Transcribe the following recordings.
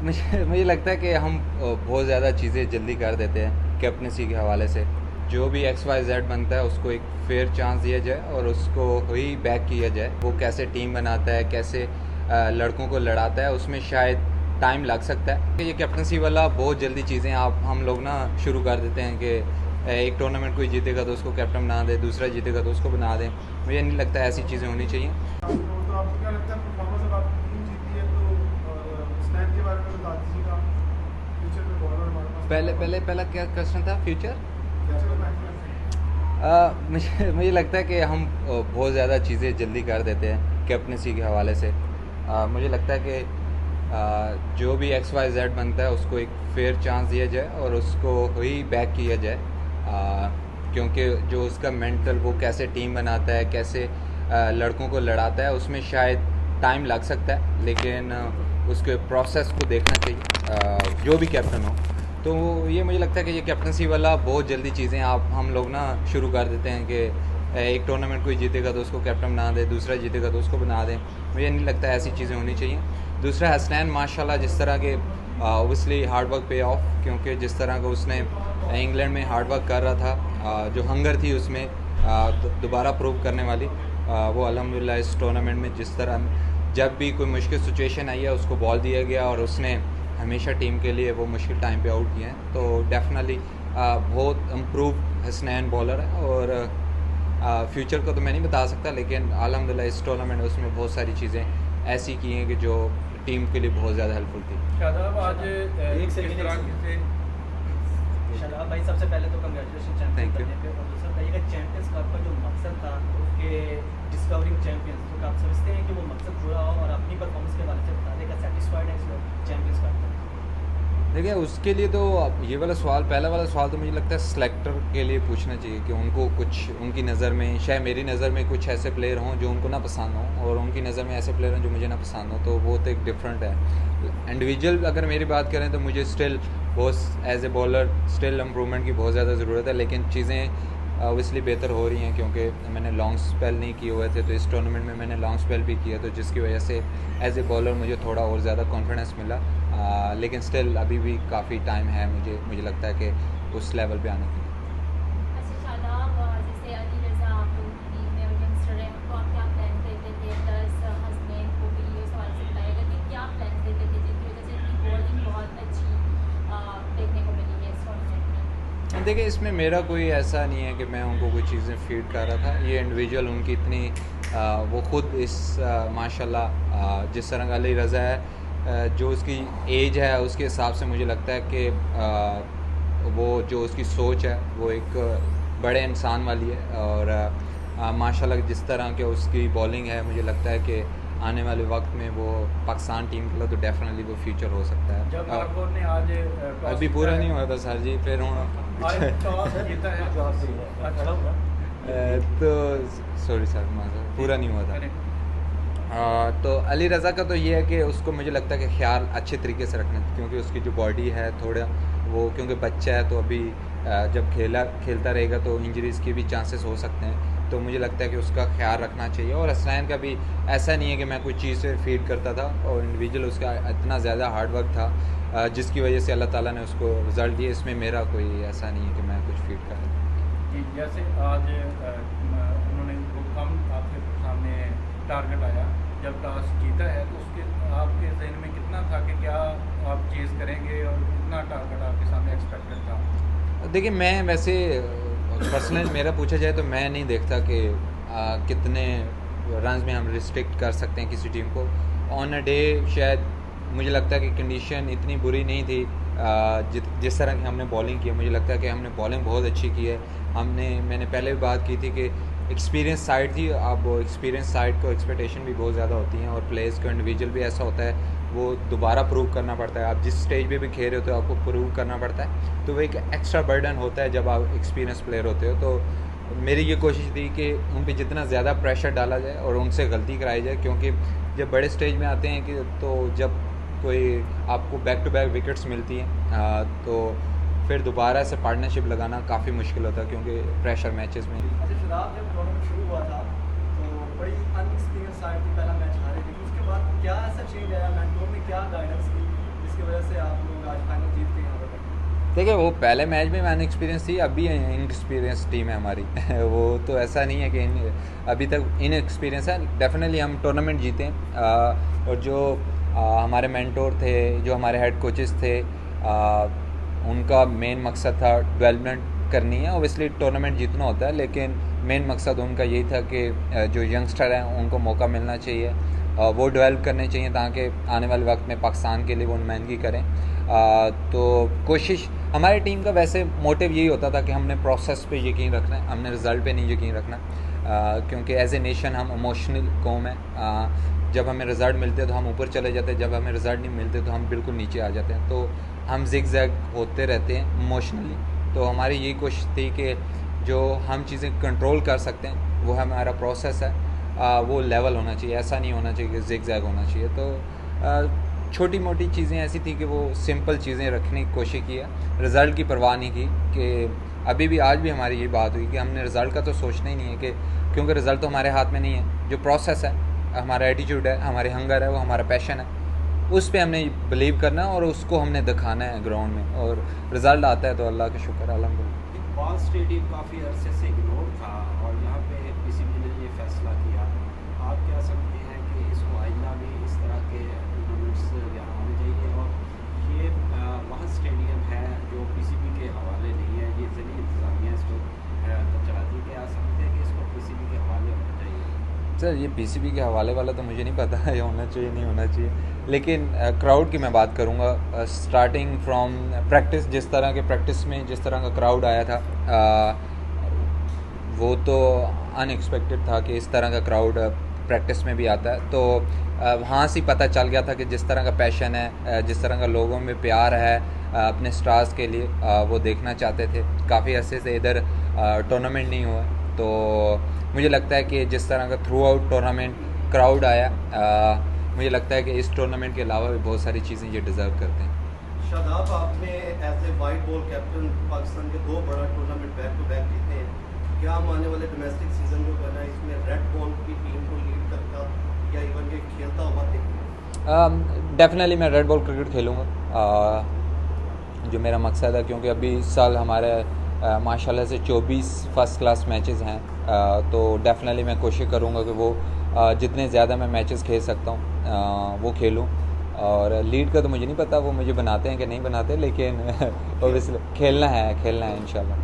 मुझे मुझे लगता है कि हम बहुत ज़्यादा चीज़ें जल्दी कर देते हैं कैप्टनसी के हवाले से। जो भी एक्स वाई जेड बनता है उसको एक फेयर चांस दिया जाए और उसको ही बैक किया जाए। वो कैसे टीम बनाता है, कैसे लड़कों को लड़ाता है, उसमें शायद टाइम लग सकता है। ये कैप्टनसी वाला बहुत जल्दी चीज़ें आप हम लोग ना शुरू कर देते हैं कि एक टूर्नामेंट कोई जीतेगा तो उसको कैप्टन बना दें, दूसरा जीतेगा तो उसको बना दें। मुझे नहीं लगता ऐसी चीज़ें होनी चाहिए। तो आपको क्या लगता है परफॉर्मेंस अब आपकी टीम जीती है तो स्नैप के बारे में बता दीजिएगा। फ्यूचर में बॉलर हमारे पास पहले पहले पहला क्या क्वेश्चन था? फ्यूचर। फ्यूचर में मैच मुझे लगता है कि हम बहुत ज़्यादा चीज़ें जल्दी कर देते हैं कैप्टनसी के हवाले से। मुझे लगता है कि जो भी एक्स वाई जेड बनता है उसको एक फेयर चांस दिया जाए और उसको ही बैक किया जाए। क्योंकि जो उसका मेंटल, वो कैसे टीम बनाता है, कैसे लड़कों को लड़ाता है, उसमें शायद टाइम लग सकता है, लेकिन उसके प्रोसेस को देखना चाहिए जो भी कैप्टन हो। तो ये मुझे लगता है कि ये कैप्टनसी वाला बहुत जल्दी चीज़ें आप हम लोग ना शुरू कर देते हैं कि एक टूर्नामेंट कोई जीतेगा तो उसको कैप्टन बना दें, दूसरा जीतेगा तो उसको बना दें। मुझे नहीं लगता ऐसी चीज़ें होनी चाहिए। दूसरा, हसनैन माशाल्लाह जिस तरह के ओबियसली हार्ड वर्क पे ऑफ, क्योंकि जिस तरह का उसने इंग्लैंड में हार्ड वर्क कर रहा था, जो हंगर थी उसमें दोबारा प्रूव करने वाली, वो अल्हम्दुलिल्लाह इस टूर्नामेंट में जिस तरह जब भी कोई मुश्किल सिचुएशन आई है उसको बॉल दिया गया और उसने हमेशा टीम के लिए वो मुश्किल टाइम पे आउट किए हैं। तो डेफिनेटली बहुत इम्प्रूव हसनैन बॉलर है। और फ्यूचर को तो मैं नहीं बता सकता, लेकिन अल्हम्दुलिल्लाह इस टूर्नामेंट में उसमें बहुत सारी चीज़ें ऐसी की हैं कि जो टीम के लिए बहुत ज़्यादा हेल्पफुल थी। शादाब, आज एक किस सेकंड तरह से शादाब भाई, सबसे पहले तो कंग्रेचुलेशन चैंपियन Thank you. बनने पे। और दूसरा बताइएगा, चैंपियंस कप का जो मकसद था कि डिस्कवरिंग चैंपियंस, तो आप समझते हैं कि वो मकसद पूरा हो? और अपनी परफॉर्मेंस के बारे में बता देगा, सेटिस्फाइड है इस चैंपियंस कप में? देखिए, उसके लिए तो अब ये वाला सवाल, पहला वाला सवाल तो मुझे लगता है सेलेक्टर के लिए पूछना चाहिए कि उनको कुछ, उनकी नज़र में, शायद मेरी नज़र में कुछ ऐसे प्लेयर हों जो उनको ना पसंद हों और उनकी नज़र में ऐसे प्लेयर हों जो मुझे ना पसंद हो, तो वो तो एक डिफरेंट है। इंडिविजुअल अगर मेरी बात करें तो मुझे स्टिल बहुत as a bowler still improvement की बहुत ज़्यादा ज़रूरत है, लेकिन चीज़ें ऑब्वियसली बेहतर हो रही हैं क्योंकि मैंने लॉन्ग स्पेल नहीं किए हुए थे। तो इस टूर्नामेंट में मैंने लॉन्ग स्पेल भी किया, तो जिसकी वजह से एज ए बॉलर मुझे थोड़ा और ज़्यादा कॉन्फिडेंस मिला। लेकिन स्टिल अभी भी काफ़ी टाइम है मुझे लगता है कि उस लेवल पे आने के लिए। अच्छा शादाब, जैसे अली रज़ा आप लोगों की टीम में और यंगस्टर हैं, उनको आप क्या प्लान देते थे? प्लस हसनैन को भी ये सवाल से बताएगा कि क्या प्लान देते थे जिनकी वजह से इनकी बॉलिंग बहुत अच्छी देखने को मिली है इस टूर्नामेंट में? देखिए, इसमें मेरा कोई ऐसा नहीं है कि मैं उनको कोई चीज़ें फीड कर रहा था। ये इंडिविजुअल उनकी इतनी वो ख़ुद इस माशाल्लाह जिस तरह का अली रज़ा है, जो उसकी एज है उसके हिसाब से मुझे लगता है कि वो जो उसकी सोच है वो एक बड़े इंसान वाली है। और माशाल्लाह जिस तरह के उसकी बॉलिंग है, मुझे लगता है कि आने वाले वक्त में वो पाकिस्तान टीम के लिए तो डेफिनेटली वो फ्यूचर हो सकता है। जब भारत ने आज अभी पूरा नहीं हुआ था सर जी, फिर टॉस जीता है। अच्छा, तो सॉरी सर, पूरा नहीं हुआ था। तो अली रज़ा का तो ये है कि उसको मुझे लगता है कि ख्याल अच्छे तरीके से रखना, क्योंकि उसकी जो बॉडी है थोड़ा वो, क्योंकि बच्चा है तो अभी जब खेलता रहेगा तो इंजरीज़ के भी चांसेस हो सकते हैं। तो मुझे लगता है कि उसका ख्याल रखना चाहिए। और हसनैन का भी ऐसा नहीं है कि मैं कोई चीज़ से फीड करता था, और इंडिविजुअल उसका इतना ज़्यादा हार्ड वर्क था जिसकी वजह से अल्लाह ताला ने उसको रिज़ल्ट दिए। इसमें मेरा कोई ऐसा नहीं है कि मैं कुछ फीड कर रहा कि जैसे आज उन्होंने वो कम आपके सामने टारगेट आया, जब टॉस जीता है तो उसके आपके जहन में कितना था कि क्या आप चेज़ करेंगे और कितना टारगेट आपके सामने एक्सपेक्टेड था? देखिए, मैं वैसे पर्सनल मेरा पूछा जाए तो मैं नहीं देखता कि कितने रन्स में हम रिस्ट्रिक्ट कर सकते हैं किसी टीम को ऑन अ डे। शायद मुझे लगता है कि कंडीशन इतनी बुरी नहीं थी जिस तरह की हमने बॉलिंग की है। मुझे लगता है कि हमने बॉलिंग बहुत अच्छी की है। मैंने पहले भी बात की थी कि एक्सपीरियंस साइड थी। अब एक्सपीरियंस साइड को एक्सपेक्टेशन भी बहुत ज़्यादा होती हैं, और प्लेयर्स को इंडिविजुअल भी ऐसा होता है, वो दोबारा प्रूव करना पड़ता है। आप जिस स्टेज पे भी खेल रहे होते हो आपको प्रूव करना पड़ता है, तो वो एक एक्स्ट्रा बर्डन होता है जब आप एक्सपीरियंस प्लेयर होते हो। तो मेरी ये कोशिश थी कि उन पे जितना ज़्यादा प्रेशर डाला जाए और उनसे गलती कराई जाए, क्योंकि जब बड़े स्टेज में आते हैं कि तो जब कोई आपको बैक टू बैक विकेट्स मिलती हैं तो फिर दोबारा से पार्टनरशिप लगाना काफ़ी मुश्किल होता है, क्योंकि प्रेशर मैचेस में। अच्छा शादाब, जब टूर्नामेंट शुरू हुआ था तो बड़ी अनएक्सपीरियंस साइड थी, पहला मैच हारे, लेकिन उसके बाद क्या ऐसा चेंज आया मेंटोर में, क्या गाइडेंस दी जिसकी वजह देखिए वो पहले मैच में मैंने एक्सपीरियंस थी, अभी इनएक्सपीरियंस टीम है हमारी वो तो ऐसा नहीं है कि अभी तक इनएक्सपीरियंस है। डेफिनेटली हम टूर्नामेंट जीते हैं और जो हमारे मेंटोर थे, जो हमारे हेड कोचेस थे, उनका मेन मकसद था डेवलपमेंट करनी है। ओबियसली टूर्नामेंट जीतना होता है, लेकिन मेन मकसद उनका यही था कि जो यंगस्टर हैं उनको मौका मिलना चाहिए, वो डेवलप करने चाहिए ताकि आने वाले वक्त में पाकिस्तान के लिए वो नुमाइंदगी करें। तो कोशिश हमारी टीम का वैसे मोटिव यही होता था कि हमने प्रोसेस पे यकीन रखना है, हमने रिज़ल्ट पे नहीं यकीन रखना, क्योंकि एज ए नेशन हम इमोशनल कौम है। जब हमें रिज़ल्ट मिलते हैं तो हम ऊपर चले जाते हैं, जब हमें रिज़ल्ट नहीं मिलते तो हम बिल्कुल नीचे आ जाते हैं। तो हम जिग जैग होते रहते हैं इमोशनली। तो हमारी यही कोशिश थी कि जो हम चीज़ें कंट्रोल कर सकते हैं वो हमारा प्रोसेस है, वो लेवल होना चाहिए, ऐसा नहीं होना चाहिए कि जिग जैग होना चाहिए। तो छोटी मोटी चीज़ें ऐसी थी कि वो सिंपल चीज़ें रखने की कोशिश की है, रिज़ल्ट की परवाह नहीं की। कि अभी भी आज भी हमारी ये बात हुई कि हमने रिज़ल्ट का तो सोचना ही नहीं है, कि क्योंकि रिज़ल्ट तो हमारे हाथ में नहीं है। जो प्रोसेस है, हमारा एटीट्यूड है, हमारे हंगर है, वो हमारा पैशन है, उस पे हमने बिलीव करना है और उसको हमने दिखाना है ग्राउंड में, और रिज़ल्ट आता है तो अल्लाह का शुक्र है, अल्हम्दुलिल्लाह। इकबाल स्टेडियम काफ़ी अरसे से इग्नोर था और यहाँ पे पीसीबी ने ये फैसला किया। आप क्या समझते हैं कि इसको आइंदा भी इस तरह के टूर्नामेंट्स यहाँ होने चाहिए? और ये वह स्टेडियम है जो पीसीबी के हवाले नहीं है, ये ज़िली इंतज़ामिया इसको चलाती है। क्या समझते हैं कि इसको पीसीबी के हवाले होना चाहिए? सर ये पीसीबी के हवाले वाला तो मुझे नहीं पता है होना चाहिए नहीं होना चाहिए, लेकिन क्राउड की मैं बात करूँगा। स्टार्टिंग फ्रॉम प्रैक्टिस, जिस तरह के प्रैक्टिस में जिस तरह का क्राउड आया था, वो तो अनएक्सपेक्टेड था कि इस तरह का क्राउड प्रैक्टिस में भी आता है। तो वहाँ से पता चल गया था कि जिस तरह का पैशन है, जिस तरह का लोगों में प्यार है अपने स्टार्स के लिए, वो देखना चाहते थे। काफ़ी अरसे से इधर टूर्नामेंट नहीं हुआ, तो मुझे लगता है कि जिस तरह का थ्रू आउट टूर्नामेंट क्राउड आया, मुझे लगता है कि इस टूर्नामेंट के अलावा भी बहुत सारी चीज़ें ये डिज़र्व करते हैं। शादाब, आपने as a white ball captain Pakistan के 2 बड़ा टूर्नामेंट बैक टू बैक जीते हैं। क्या हम आने वाले डोमेस्टिक सीजन जो करना है इसमें रेड बॉल की टीम को लीड करता या इवन के खेलता हुआ देखेंगे? डेफिनेटली मैं रेड बॉल क्रिकेट खेलूँगा, जो मेरा मकसद है, क्योंकि अभी इस साल हमारे माशाल्लाह से 24 फर्स्ट क्लास मैचेस हैं। तो डेफिनेटली मैं कोशिश करूँगा कि वो जितने ज़्यादा मैं मैचेस खेल सकता हूँ वो खेलूँ। और लीड का तो मुझे नहीं पता वो मुझे बनाते हैं कि नहीं बनाते, लेकिन ऑब्वियसली खेलना है इंशाल्लाह।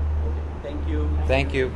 Thank you. Thank you.